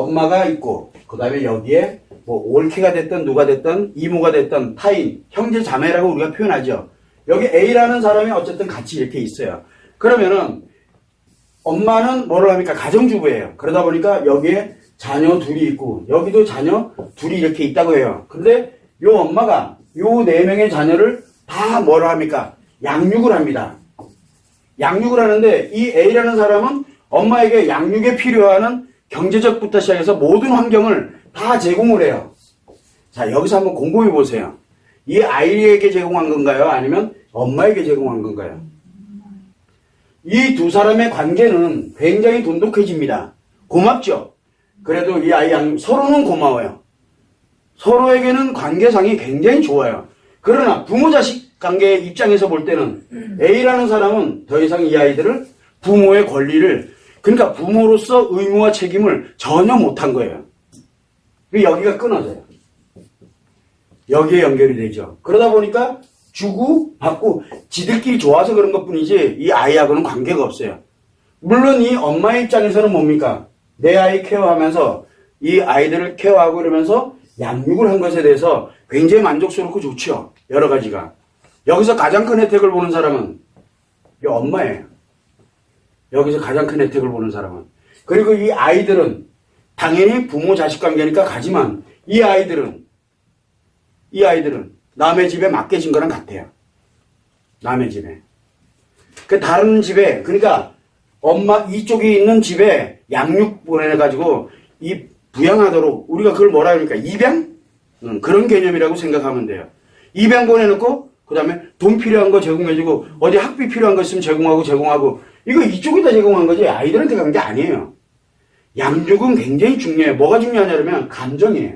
엄마가 있고 그 다음에 여기에 뭐 올케가 됐든 누가 됐든 이모가 됐든 타인, 형제 자매라고 우리가 표현하죠. 여기 A라는 사람이 어쨌든 같이 이렇게 있어요. 그러면은 엄마는 뭐를 합니까? 가정주부예요. 그러다 보니까 여기에 자녀 둘이 있고 여기도 자녀 둘이 이렇게 있다고 해요. 근데 요 엄마가 요 네 명의 자녀를 다 뭐라 합니까? 양육을 합니다. 양육을 하는데 이 A라는 사람은 엄마에게 양육에 필요한 경제적부터 시작해서 모든 환경을 다 제공을 해요. 자, 여기서 한번 곰곰이 보세요. 이 아이에게 제공한 건가요? 아니면 엄마에게 제공한 건가요? 이 두 사람의 관계는 굉장히 돈독해집니다. 고맙죠? 그래도 이 아이 양육, 서로는 고마워요. 서로에게는 관계상이 굉장히 좋아요. 그러나 부모 자식 관계 입장에서 볼 때는 A라는 사람은 더 이상 이 아이들을 부모의 권리를, 그러니까 부모로서 의무와 책임을 전혀 못한 거예요. 여기가 끊어져요. 여기에 연결이 되죠. 그러다 보니까 주고 받고 지들끼리 좋아서 그런 것뿐이지 이 아이하고는 관계가 없어요. 물론 이 엄마의 입장에서는 뭡니까? 내 아이 케어하면서 이 아이들을 케어하고 이러면서 양육을 한 것에 대해서 굉장히 만족스럽고 좋죠. 여러 가지가. 여기서 가장 큰 혜택을 보는 사람은 이 엄마예요. 여기서 가장 큰 혜택을 보는 사람은. 그리고 이 아이들은 당연히 부모 자식 관계니까 가지만 이 아이들은 남의 집에 맡겨진 거랑 같아요. 남의 집에. 그 다른 집에, 그러니까 엄마 이쪽에 있는 집에 양육 보내가지고 이 부양하도록 우리가 그걸 뭐라 그러니까 입양? 그런 개념이라고 생각하면 돼요. 입양 보내놓고 그 다음에 돈 필요한 거 제공해주고 어디 학비 필요한 거 있으면 제공하고 이거 이쪽에다 제공한 거지 아이들한테 간 게 아니에요. 양육은 굉장히 중요해요. 뭐가 중요하냐면 감정이에요.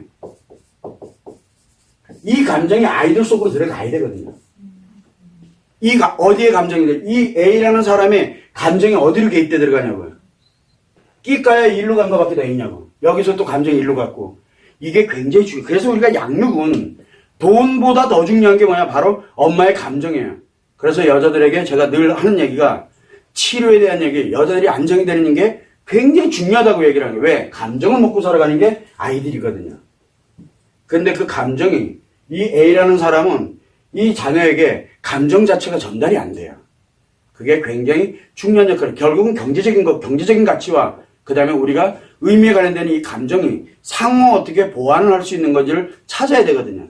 이 감정이 아이들 속으로 들어가야 되거든요. 어디에 감정이 돼? 이 A라는 사람의 감정이 어디로 개입돼 들어가냐고요. 끼까야 일로 간 거밖에 더 있냐고. 여기서 또 감정이 일로 갔고. 이게 굉장히 중요해요. 그래서 우리가 양육은 돈보다 더 중요한 게 뭐냐? 바로 엄마의 감정이에요. 그래서 여자들에게 제가 늘 하는 얘기가 치료에 대한 얘기, 여자들이 안정이 되는 게 굉장히 중요하다고 얘기를 하는 거예요. 왜? 감정을 먹고 살아가는 게 아이들이거든요. 근데 그 감정이 이 A라는 사람은 이 자녀에게 감정 자체가 전달이 안 돼요. 그게 굉장히 중요한 역할을, 결국은 경제적인 가치와 그 다음에 우리가 의미에 관련된 이 감정이 상호 어떻게 보완을 할 수 있는 건지를 찾아야 되거든요.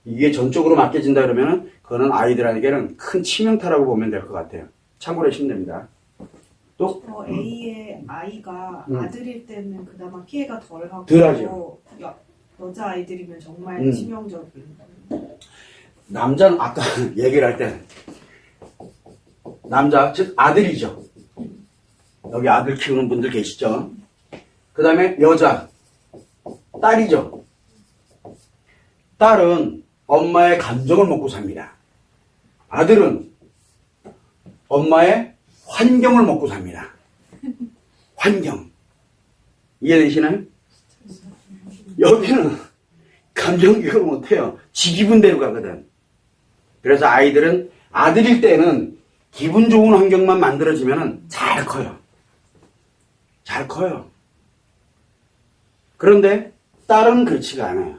이게 전적으로 맡겨진다 그러면은 그거는 아이들에게는 큰 치명타라고 보면 될 것 같아요. 참고로 하시면 됩니다. 또 A의 아이가 아들일 때는 그나마 피해가 덜하고 덜하죠. 여자 아이들이면 정말 치명적인. 남자는 아까 얘기를 할 때 남자 즉 아들이죠. 여기 아들 키우는 분들 계시죠. 그 다음에 여자 딸이죠. 딸은 엄마의 감정을 먹고 삽니다. 아들은 엄마의 환경을 먹고 삽니다. 환경. 이해되시나요? 여기는 감정교육을 못해요. 지 기분대로 가거든. 그래서 아이들은 아들일 때는 기분 좋은 환경만 만들어지면 잘 커요. 잘 커요. 그런데 딸은 그렇지가 않아요.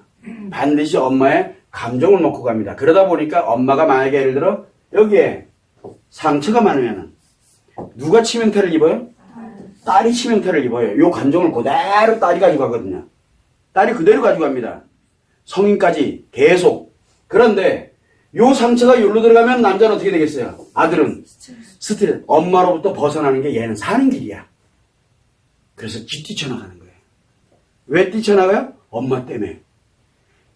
반드시 엄마의 감정을 먹고 갑니다. 그러다 보니까 엄마가 만약에 예를 들어 여기에 상처가 많으면 누가 치명타를 입어요? 딸이 치명타를 입어요. 이 감정을 그대로 딸이 가지고 가거든요. 딸이 그대로 가지고 갑니다. 성인까지 계속. 그런데 요 상처가 여기로 들어가면 남자는 어떻게 되겠어요? 아들은 스트레스. 엄마로부터 벗어나는 게 얘는 사는 길이야. 그래서 뛰쳐나가는 거예요. 왜 뛰쳐나가요? 엄마 때문에.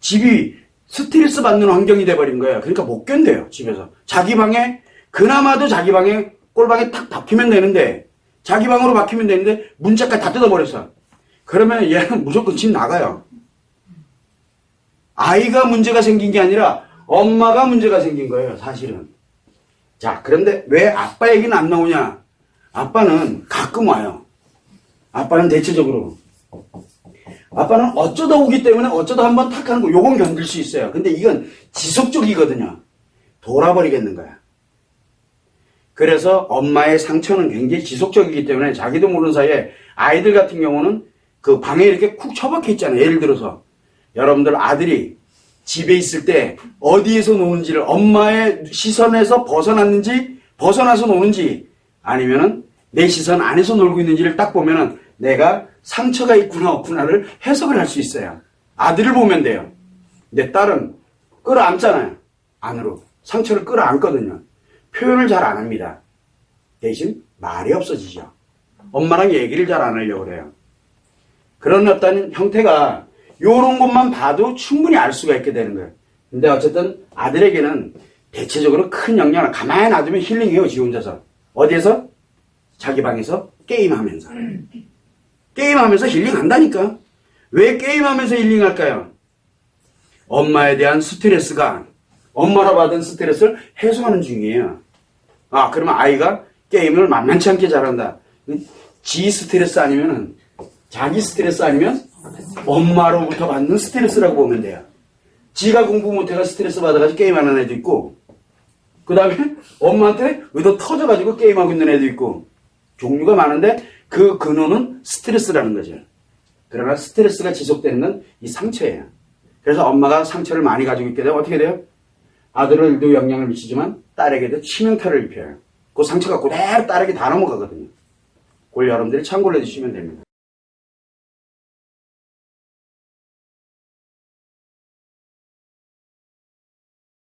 집이 스트레스 받는 환경이 돼버린 거예요. 그러니까 못 견뎌요. 집에서. 자기 방에 그나마도 자기 방에 꼴방에 탁 박히면 되는데 자기 방으로 박히면 되는데 문짝까지 다 뜯어버렸어. 그러면 얘는 무조건 집 나가요. 아이가 문제가 생긴 게 아니라 엄마가 문제가 생긴 거예요. 사실은. 자, 그런데 왜 아빠 얘기는 안 나오냐? 아빠는 가끔 와요. 아빠는 대체적으로. 아빠는 어쩌다 오기 때문에 어쩌다 한번 탁 하는 거 요건 견딜 수 있어요. 근데 이건 지속적이거든요. 돌아버리겠는 거야. 그래서 엄마의 상처는 굉장히 지속적이기 때문에 자기도 모르는 사이에 아이들 같은 경우는 그 방에 이렇게 쿡 처박혀 있잖아요. 예를 들어서 여러분들 아들이 집에 있을 때 어디에서 노는지를 엄마의 시선에서 벗어났는지 벗어나서 노는지 아니면은 내 시선 안에서 놀고 있는지를 딱 보면은 내가 상처가 있구나 없구나를 해석을 할 수 있어요. 아들을 보면 돼요. 내 딸은 끌어안잖아요. 안으로. 상처를 끌어안거든요. 표현을 잘 안 합니다. 대신 말이 없어지죠. 엄마랑 얘기를 잘 안 하려고 그래요. 그런 어떤 형태가 요런 것만 봐도 충분히 알 수가 있게 되는 거예요. 근데 어쨌든 아들에게는 대체적으로 큰 영향을 가만히 놔두면 힐링해요. 지 혼자서. 어디에서? 자기 방에서 게임하면서. 게임하면서 힐링한다니까. 왜 게임하면서 힐링할까요? 엄마에 대한 스트레스가 엄마로 받은 스트레스를 해소하는 중이에요. 아, 그러면 아이가 게임을 만만치 않게 잘한다. 지 스트레스 아니면은 자기 스트레스 아니면 엄마로부터 받는 스트레스라고 보면 돼요. 지가 공부 못해가 스트레스 받아가지고 게임하는 애도 있고, 그 다음에 엄마한테 의도 터져가지고 게임하고 있는 애도 있고, 종류가 많은데 그 근원은 스트레스라는 거죠. 그러나 스트레스가 지속되는 건 이 상처예요. 그래서 엄마가 상처를 많이 가지고 있게 되면 어떻게 돼요? 아들에게도 영향을 미치지만 딸에게도 치명타를 입혀요. 그 상처가 그대로 딸에게 다 넘어가거든요. 그걸 여러분들이 참고를 해주시면 됩니다.